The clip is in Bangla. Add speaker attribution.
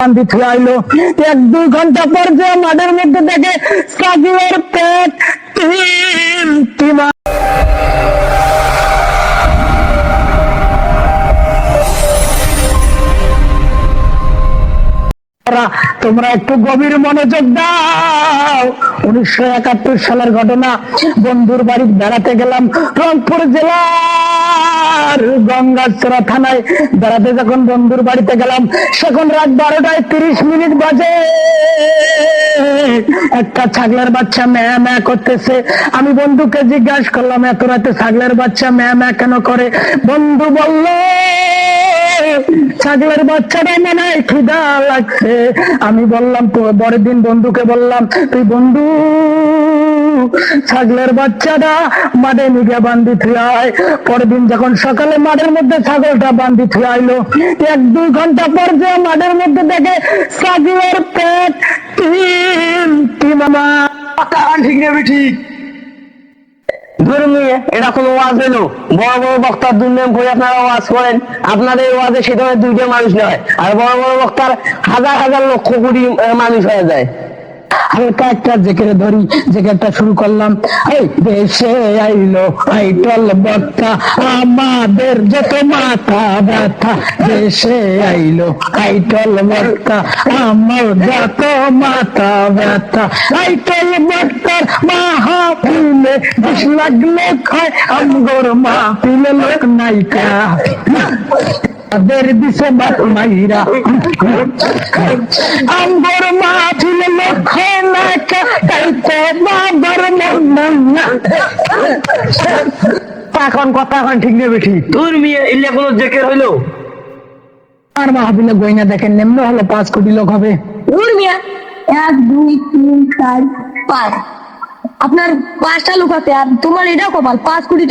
Speaker 1: আইলো 1-2 ঘন্টা পর যে মাঠের মধ্যে দেখে সাকিবের পেট টিমা। তোমরা একটু গভীর মনোযোগ দাও। 1971 সালের ঘটনা। বন্ধুর বাড়ি বেড়াতে গেলাম রংপুর জেলার গঙ্গাচড়া থানায় বেড়াতে। যখন বন্ধুর বাড়িতে গেলাম সেখন রাত 12:30 বাজে। একটা ছাগলের বাচ্চা ম্যা ম্যা করতেছে। আমি বন্ধুকে জিজ্ঞাসা করলাম, এত রাতে ছাগলের বাচ্চা ম্যা ম্যা কেন করে? বন্ধু বলল, ছাগলের বাচ্চাটা মনে হয় খিদা লাগছে। আমি বললাম, পরের দিন বন্ধুকে বললাম, তুই বন্ধু ছাগলের বাচ্চাটা মাঠে নিয়ে বান্ধি থুয়ায়। পরের দিন যখন সকালে মাঠের মধ্যে ছাগলটা বান্ধি থুয়াইলো, 1-2 ঘন্টা পর যে মাঠের মধ্যে দেখে ছাগলের পেট মামা। ঠিক নেবে ঠিক ধর্মীয়। এটা কোনো ওয়াজ হলো? বড় বড় বক্তার দুর্নাম করে আপনারা ওয়াজ করেন। আপনাদের ওয়াজে সে ধরনের 2টা মানুষ নয়, আর বড় বড় বক্তার হাজার হাজার লক্ষ কোটি মানুষ হয়ে যায়। হালকা একটা জেকেরে ধরি, জেকেরটা শুরু করলাম। এই দেশে আইলো আইটল বক্তা, আমাদের যত মাথা ব্যথা। দেশে আইলো আইটল বক্তা, আমার যত মাথা ব্যথা। আইটল বক্তার মাহফিলে 20 লাখ লোক হয়, আমগর মাহফিলে লোক নাইকা। তাদের দিছে বাপ মাইরা, আমগর মাহফিলে লোক হয় না। এখন কথা এখন ঠিক নেবে ঠিক। তোর মেয়ে ইল্লা কোন জেকের হইলো? আর মাহফিলে গয়না দেখেন নেমন হলো 5 কোটি লোক হবে।
Speaker 2: তোর মেয়ে 1 2 3 4 5, আপনার 5টা লোক আছে আর তোমার এটাও কপাল 5 কোটি।